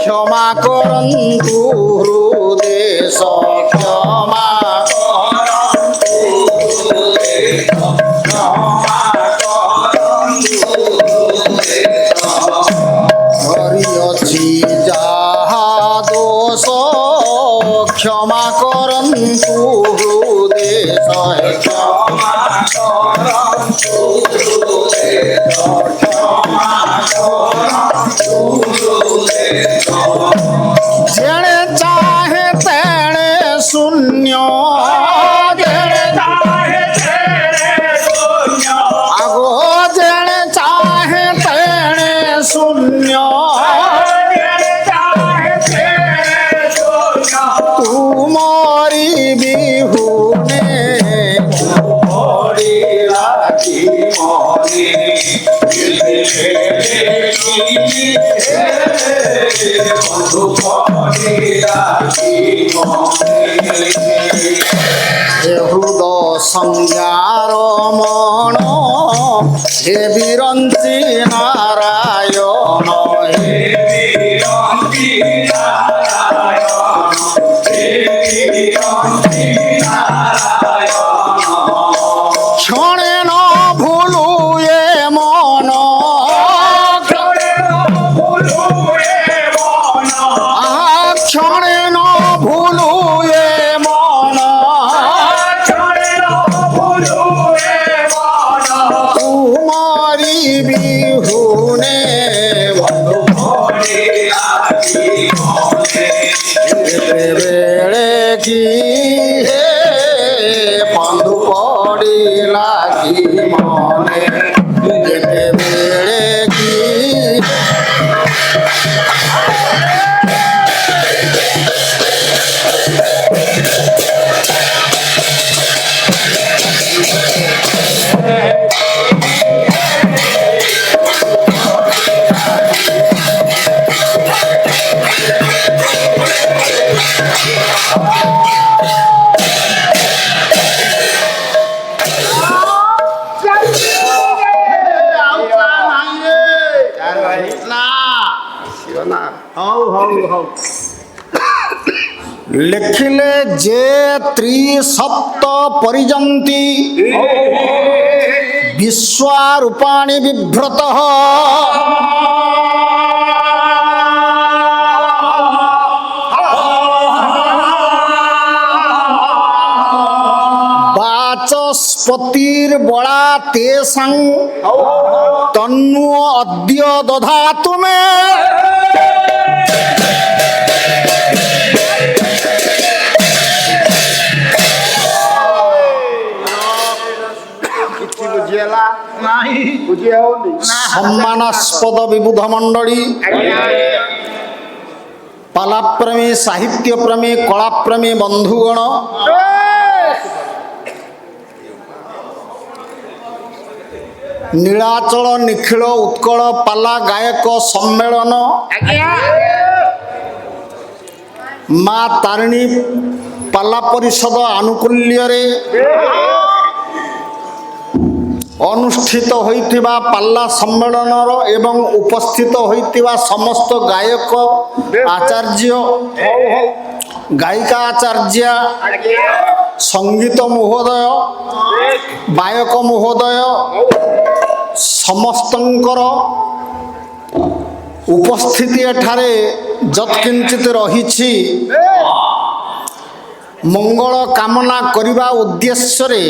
ক্ষমা করন্তু হৃদেশ ক্ষমা হরিয়ছি যাহা দোষ ক্ষমা করন্তু হৃদেশ ক্ষমা করন্তু হৃদেশ ক্ষমা করন্তু হৃদেশ যেনে চাহে তেনে শূন্য যেনে চাহে তেনে শূন্য আগো যেনে চাহে তেনে শূন্য তুমরি বিহুনে মরি রাখি মরি বন্ধু মরি রাখি হৃদ সংজ্ঞার মন হে বিরঞ্চি নারায়ণ হে বিরঞ্চি নারায়ণ হে বিরঞ্চি নারায়ণ ক্ষণে ন ভুলু এ মন ক্ষণে ন ভুলু এ মন ক্ষণে ন ভুলু এ মন ক্ষণে ন ভুলু এ মন তুমরি বিহুনে বন্ধু মরি রাখি মনে বেড়ে কি হে বন্ধু পড়ি লাগি মনে বেড়ে কি লেখিলে যে ত্রিসপ্ত পরিজন্তি বিশ্বরূপাণি বিভ্রত বাচস্পতির বড়া তেসাং তন্নু অদ্য দধাতু মে সম্মানাস্পদ বিবুধ মণ্ডলী পালাপ্রেমী সাহিত্যপ্রেমী কলাপ্রেমী বন্ধুগণ নীলাচল নিখিল উৎকল পালা গায়ক সম্মেলন মা তারিণী পালা পরিষদ আনুকূল্যরে অনুষ্ঠিত হইতিবা পাল্লা সম্মেলনর এবং উপস্থিত হইতিবা সমস্ত গায়ক আচার্য গায়িকা আচার্যা সঙ্গীত মহোদয় গায়ক মহোদয় সমস্তଙ୍କର উপস্থিতি এଠାରେ যৎকিঞ্ଚିত রহিছি মঙ্গল কামনা করিবা উদ্দেশ্যরে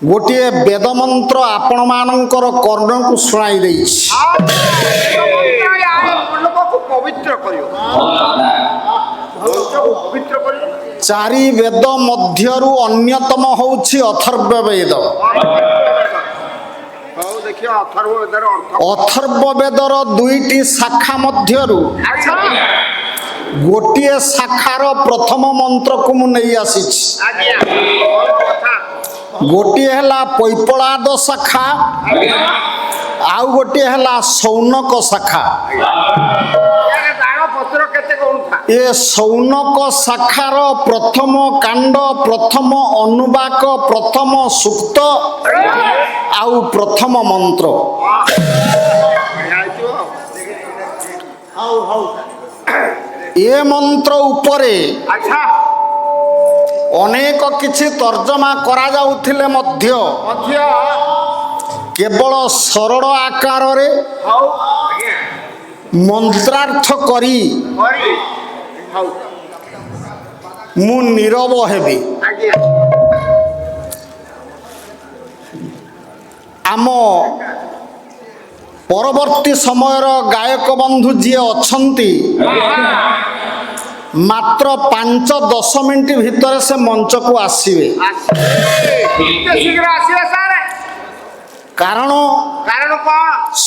গোটিଏ বেদ মন্ত্র आपण मानकर कर्ण को सुनाई देछि चारि वेद मध्यरु अन्यतम होछि अथर्व वेद अथर्व वेदर दुईटी शाखा मध्यरु गोटिए शाखार प्रथम मंत्र को मु नहीं आसीछि गोटे है पैपलाद शाखा आउ गोटे है सौनक शाखा ये सौनक शाखार प्रथम कांड प्रथम अनुवाक प्रथम सूक्त आउ प्रथम मंत्र ଏ ମନ୍ତ୍ର ଉପରେ ଆଚ୍ଛା ଅନେକ କିଛି ତର୍ଜମା କରାଯାଉଥିଲେ ମଧ୍ୟ ମଧ୍ୟ କେବଳ ସରଳ ଆକାରରେ ହଉ ଆଜ୍ଞା ମନ୍ତ୍ରାର୍ଥ କରି କରି ହଉ ମୁଁ ନୀରବ ହେବି। ଆଜ୍ଞା ଆମ ପରବର୍ତ୍ତୀ ସମୟର ଗାୟକ ବନ୍ଧୁ ଯିଏ ଅଛନ୍ତି ମାତ୍ର 5-10 ମିନିଟ ଭିତରେ ସେ ମଞ୍ଚକୁ ଆସିବେ। ଏତେ ଶୀଘ୍ର ଆସିବେ ସାର୍? କାରଣ କାରଣ କଣ?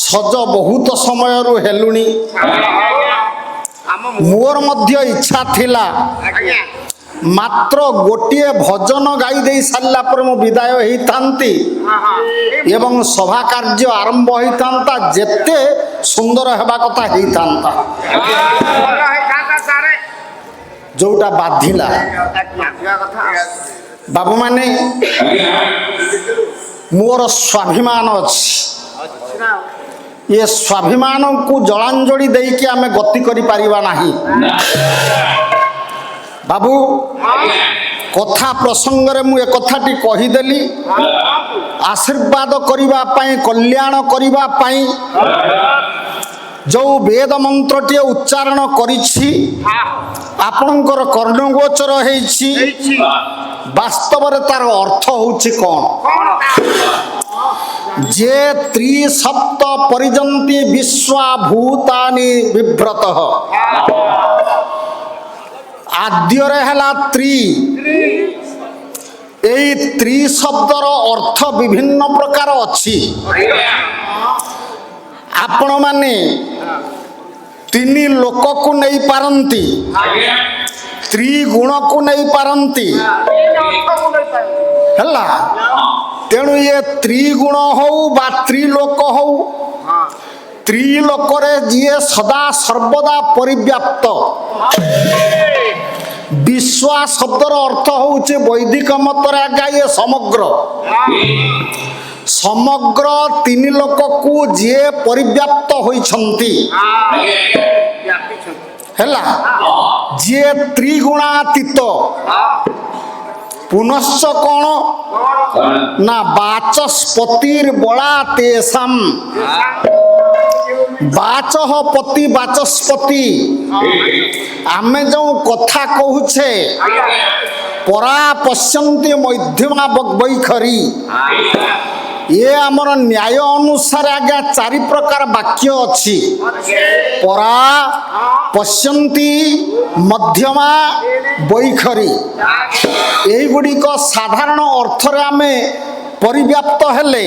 ସଜ ବହୁତ ସମୟରୁ ହେଲୁଣି। ଆମ ମୋର ମଧ୍ୟ ଇଚ୍ଛା ଥିଲା ଆଜ୍ଞା ମାତ୍ର ଗୋଟିଏ ଭଜନ ଗାଇ ଦେଇ ସାରିଲା ପରେ ମୁଁ ବିଦାୟ ହେଇଥାନ୍ତି ହଁ ହଁ ଏବଂ ସଭା କାର୍ଯ୍ୟ ଆରମ୍ଭ ହେଇଥାନ୍ତା, ଯେତେ ସୁନ୍ଦର ହେବା କଥା ହେଇଥାନ୍ତା, ଭଲ ହେଇଥାନ୍ତା ସାର୍। ଯୋଉଟା ବାଧିଲା। ଆଜ୍ଞା କଥା ବାବୁମାନେ, ମୋର ସ୍ୱାଭିମାନ ଅଛି। ଅଛି ନା ଏ ସ୍ୱାଭିମାନକୁ ଜଳାଞ୍ଜଳି ଦେଇକି ଆମେ ଗତି କରିପାରିବା ନାହିଁ। ବାବୁ, କଥା ପ୍ରସଙ୍ଗରେ ମୁଁ ଏ କଥାଟି କହିଦେଲି ଆଶୀର୍ବାଦ କରିବା ପାଇଁ, କଲ୍ୟାଣ କରିବା ପାଇଁ ଯେଉଁ ବେଦ ମନ୍ତ୍ରଟିଏ ଉଚ୍ଚାରଣ କରିଛି ଆପଣଙ୍କର କର୍ଣ୍ଣଗୋଚର ହେଇଛି, ହେଇଛି ବାସ୍ତବରେ ତାର ଅର୍ଥ ହେଉଛି କ'ଣ? କଣ ଯେ ତ୍ରିସପ୍ତ ପରିଜନ୍ତି ବିଶ୍ୱାଭୂତାନି ବିଭ୍ରତଃ। ଆଦ୍ୟରେ ହେଲା ତ୍ରି। ଏଇ ତ୍ରି ଶବ୍ଦର ଅର୍ଥ ବିଭିନ୍ନ ପ୍ରକାର ଅଛି। ଆପଣମାନେ ତିନି ଲୋକକୁ ନେଇପାରନ୍ତି, ତ୍ରିଗୁଣକୁ ନେଇପାରନ୍ତି, ହେଲା। ତେଣୁ ଏ ତ୍ରିଗୁଣ ହଉ ବା ତ୍ରିଲୋକ ହଉ, ତ୍ରିଲୋକରେ ଯିଏ ସଦା ସର୍ବଦା ପରିବ୍ୟାପ୍ତ। ବିଶ୍ଵା ଶବ୍ଦର ଅର୍ଥ ହେଉଛି ବୈଦିକ ମତରେ ଆଜ୍ଞା ଇଏ ସମଗ୍ର। ସମଗ୍ର ତିନି ଲୋକକୁ ଯିଏ ପରିବ୍ୟାପ୍ତ ହୋଇଛନ୍ତି, ହେଲା, ଯିଏ ତ୍ରିଗୁଣାତୀତ। ପୁନଶ୍ଚ କ'ଣ ନା ବାଚସ୍ପତିର୍ ବଳା ତେଷାମ୍। ବାଚଃ ପତି ବାଚସ୍ପତି। ଆମେ ଯେଉଁ କଥା କହୁଛେ ପରା ପଶ୍ୟନ୍ତି ମଧ୍ୟମା ବୈଖରୀ, ଇଏ ଆମର ନ୍ୟାୟ ଅନୁସାରେ ଆଜ୍ଞା 4 ପ୍ରକାର ବାକ୍ୟ ଅଛି। ପରା ପଶ୍ୟନ୍ତି, ମଧ୍ୟମା, ବୈଖରୀ। এইଗୁଡ଼ିକ ସାଧାରଣ ଅର୍ଥରେ ଆମେ ପରିବ୍ୟାପ୍ତ ହେଲେ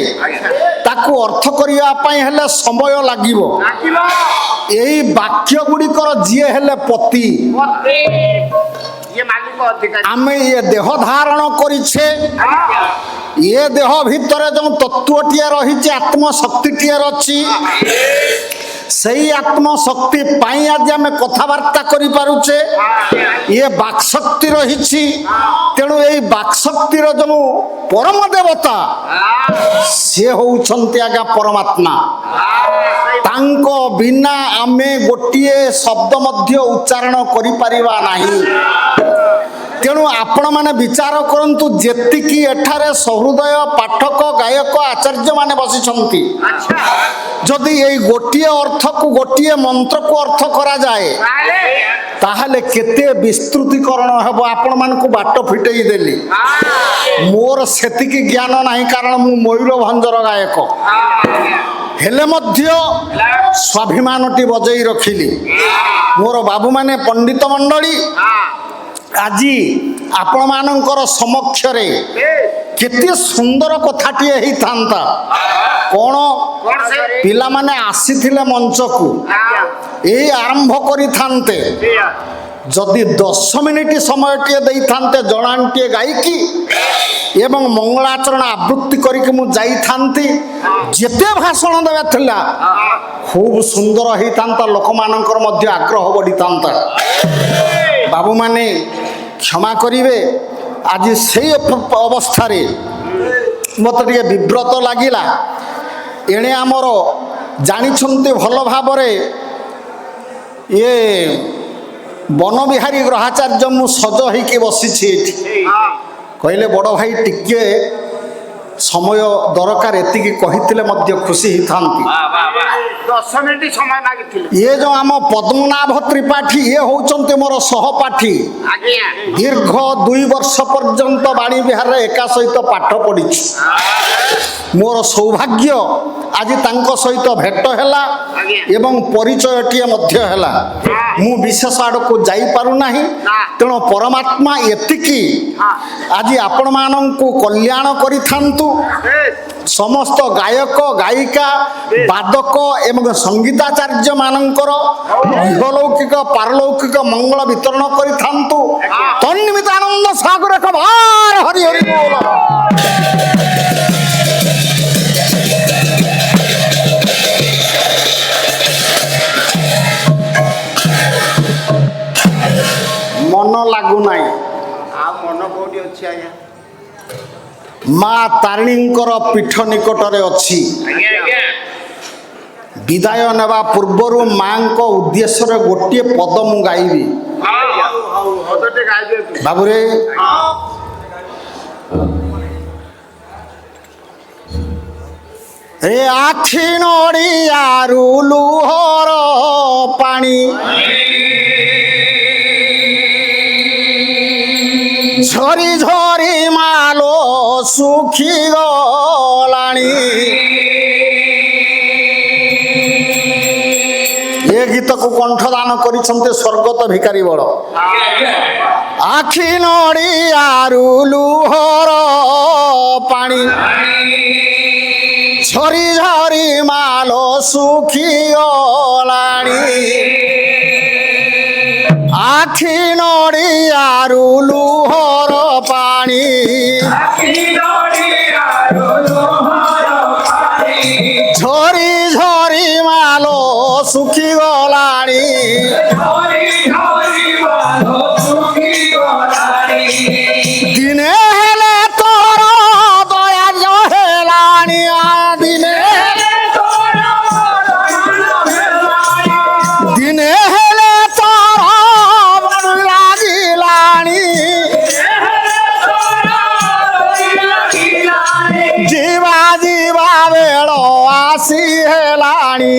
ତାକୁ ଅର୍ଥ କରିବା ପାଇଁ ହେଲେ ସମୟ ଲାଗିବ। ଏଇ ବାକ୍ୟ ଗୁଡ଼ିକର ଯିଏ ହେଲେ ପତି, ଆମେ ଏ ଦେହ ଧାରଣ କରିଛେ, ଏ ଦେହ ଭିତରେ ଯେଉଁ ତତ୍ତ୍ୱଟିଏ ରହିଛି, ଆତ୍ମଶକ୍ତିଟିଏ ଅଛି, ସେଇ ଆତ୍ମଶକ୍ତି ପାଇଁ ଆଜି ଆମେ କଥାବାର୍ତ୍ତା କରିପାରୁଛେ। ଇଏ ବାକ୍ଶକ୍ତି ରହିଛି। ତେଣୁ ଏଇ ବାକ୍ଶକ୍ତିର ଯେଉଁ ପରମ ଦେବତା ସିଏ ହେଉଛନ୍ତି ଆଜ୍ଞା ପରମାତ୍ମା। ତାଙ୍କ ବିନା ଆମେ ଗୋଟିଏ ଶବ୍ଦ ମଧ୍ୟ ଉଚ୍ଚାରଣ କରିପାରିବା ନାହିଁ। ତେଣୁ ଆପଣମାନେ ବିଚାର କରନ୍ତୁ, ଯେତିକି ଏଠାରେ ସହୃଦୟ ପାଠକ, ଗାୟକ, ଆଚାର୍ଯ୍ୟମାନେ ବସିଛନ୍ତି, ଯଦି ଏଇ ଗୋଟିଏ ଅର୍ଥକୁ, ଗୋଟିଏ ମନ୍ତ୍ରକୁ ଅର୍ଥ କରାଯାଏ, ତାହେଲେ କେତେ ବିସ୍ତୃତିକରଣ ହେବ। ଆପଣମାନଙ୍କୁ ବାଟ ଫିଟେଇ ଦେଲି। ମୋର ସେତିକି ଜ୍ଞାନ ନାହିଁ, କାରଣ ମୁଁ ମୟୂରଭଞ୍ଜର ଗାୟକ। ହେଲେ ମଧ୍ୟ ସ୍ୱାଭିମାନଟି ବଜେଇ ରଖିଲି। ମୋର ବାବୁମାନେ, ପଣ୍ଡିତ ମଣ୍ଡଳୀ, ଆଜି ଆପଣମାନଙ୍କର ସମକ୍ଷରେ କେତେ ସୁନ୍ଦର କଥାଟିଏ ହେଇଥାନ୍ତା। କ'ଣ ପିଲାମାନେ ଆସିଥିଲେ ମଞ୍ଚକୁ, ଏଇ ଆରମ୍ଭ କରିଥାନ୍ତେ, ଯଦି 10 ମିନିଟ ସମୟଟିଏ ଦେଇଥାନ୍ତେ ଜଣାଣଟିଏ ଗାଇକି ଏବଂ ମଙ୍ଗଳାଚରଣ ଆବୃତ୍ତି କରିକି ମୁଁ ଯାଇଥାନ୍ତି। ଯେତେ ଭାଷଣ ଦେବା ଥିଲା ଖୁବ ସୁନ୍ଦର ହେଇଥାନ୍ତା, ଲୋକମାନଙ୍କର ମଧ୍ୟ ଆଗ୍ରହ ବଢ଼ିଥାନ୍ତା। ବାବୁମାନେ କ୍ଷମା କରିବେ, ଆଜି ସେଇ ଅବସ୍ଥାରେ ମୋତେ ଟିକେ ବିବ୍ରତ ଲାଗିଲା। ଏଣେ ଆମର ଜାଣିଛନ୍ତି ଭଲ ଭାବରେ ଇଏ ବନବିହାରୀ ଗ୍ରହାଚାର୍ଯ୍ୟ ମୁଁ ସଜ ହେଇକି ବସିଛି ଏଠି। କହିଲେ ବଡ଼ ଭାଇ ଟିକେ ସମୟ ଦରକାର, ଏତିକି କହିଥିଲେ ମଧ୍ୟ ଖୁସି ହେଇଥାନ୍ତି। 10 ମିନିଟ୍ ସମୟ ମାଗିଥିଲେ। ଇଏ ଯୋଉ ଆମ ପଦ୍ମନାଭ ତ୍ରିପାଠୀ, ଇଏ ହଉଛନ୍ତି ମୋର ସହପାଠୀ। ଆଜ୍ଞା ଦୀର୍ଘ 2 ବର୍ଷ ପର୍ଯ୍ୟନ୍ତ ବାଣୀ ବିହାରରେ ଏକା ସହିତ ପାଠ ପଢିଛୁ। ମୋର ସୌଭାଗ୍ୟ ଆଜି ତାଙ୍କ ସହିତ ଭେଟ ହେଲା ଏବଂ ପରିଚୟଟିଏ ମଧ୍ୟ ହେଲା। ମୁଁ ବିଶେଷ ଆଡ଼କୁ ଯାଇପାରୁନାହିଁ, ତେଣୁ ପରମାତ୍ମା ଏତିକି ଆଜି ଆପଣମାନଙ୍କୁ କଲ୍ୟାଣ କରିଥାନ୍ତୁ। ସମସ୍ତ ଗାୟକ ଗାୟିକା ବାଦକ ଏବଂ ସଙ୍ଗୀତାଚାର୍ଯ୍ୟ ମାନଙ୍କର ଇହଲୌକିକ ପାରଲୌକିକ ମଙ୍ଗଳ ବିତରଣ କରିଥାନ୍ତୁ। ତନ୍ନିମିତ ଆନନ୍ଦ ସାଗର ଏକ ଭାର ହରି ହରି ବୋଲ। ମନ ଲାଗୁନାହିଁ। ଆଉ ମନ କୋଉଠି ଅଛି ଆଜ୍ଞା? ମା ତାରିଣୀଙ୍କର ପୀଠ ନିକଟରେ ଅଛି। ବିଦାୟ ନେବା ପୂର୍ବରୁ ମାଙ୍କ ଉଦ୍ଦେଶ୍ୟରେ ଗୋଟିଏ ପଦ ମୁଁ ଗାଇବି। ବାବୁରେ ଏ ଆଖି ନଡ଼ିଆରୁ ଲୁହର ପାଣି ଝରି ଝରି ମାଲୋ ଶୁଖି ଗଲାଣି। ଏ ଗୀତକୁ କଣ୍ଠଦାନ କରିଛନ୍ତି ସ୍ୱର୍ଗତ ଭିକାରୀ ବଳ। ଆଖି ନଡ଼ିଆରୁ ଲୁହର ପାଣି ଝରି ଝରି ମାଲୋ ଶୁଖି ଗଲାଣି। ଆଖି ନଡ଼ିଆରୁ ଲୁହର ପାଣି ଝରି ଝରି ମାଲୋ ଶୁଖି ଗଲାଣି। ଦିନେ ହେଲେ ତୋର ଦୟା ହେଲାଣି, ଦିନେ ଦିନେ ହେଲେ ତୋର ଲାଗିଲାଣି। ଯିବା ଯିବା ବେଳ ଆସି ହେଲାଣି।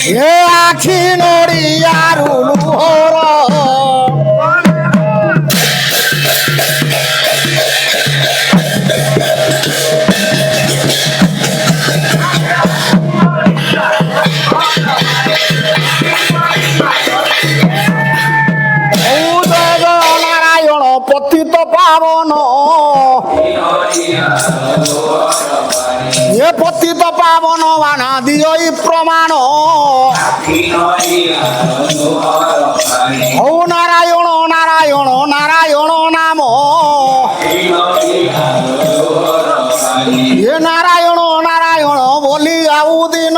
ଏ ଆଖି ନଡ଼ିଆରୁ ଲୁହର ନାରାୟଣ ପତିତ ପାବନ। ଏ ପତିତ ପାବନ ବାନା ଦିଅ ପ୍ରମାଣ। ହଉ ନାରାୟଣ ନାରାୟଣ ନାରାୟଣ ନାମ। ଏ ନାରାୟଣ ନାରାୟଣ ବୋଲି ଆଉ ଦିନ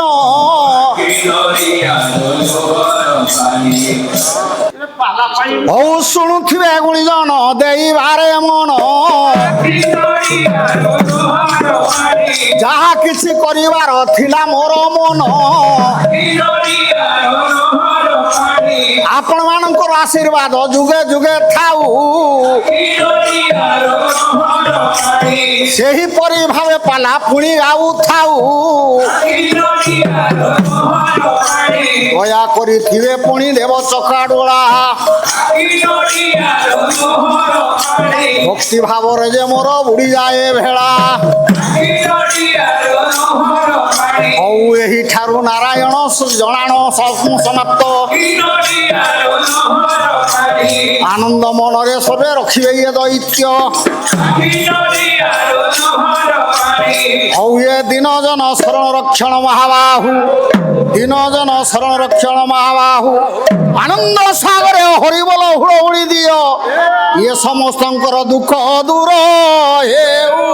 ହଉ ଶୁଣୁଥିବେ ଗୁଣିଜନ ଦେଇବାରେ ମନ। ଯାହା କିଛି କରିବାର ଥିଲା ମୋର ମନ। ଆପଣ ମାନଙ୍କର ଆଶୀର୍ବାଦ ଯୁଗେ ଯୁଗେ ଥାଉ। ସେହିପରି ଭାବେ ପାଲା ପୁଣି ଆଉ ଥାଉ। ଦୟା କରିଥିବେ ପୁଣି ଦେବ ଚକାଡୋଳା। ଭକ୍ତି ଭାବରେ ଯେ ମୋର ବୁଡ଼ିଯାଏ ଭେଳା। ହଉ ଏହି ଠାରୁ ନାରାୟଣ ଜଣାଣ ସମାପ୍ତ। ଆନନ୍ଦ ମନରେ ସବେ ରଖିବେ ଇଏ ଦୈତ୍ୟ। ହଉ ଏ ଦିନ ଜନ ଶରଣ ରକ୍ଷଣ ମହାବାହୁ। ଦିନ ଜନ ଶରଣ ରକ୍ଷଣ ମହାବାହୁ। ଆନନ୍ଦ ସାଗରେ ହରିବୋଲ ହୁଳହୁଳି ଦିଅ। ଇଏ ସମସ୍ତଙ୍କର ଦୁଃଖ ଦୂର ହେଉ।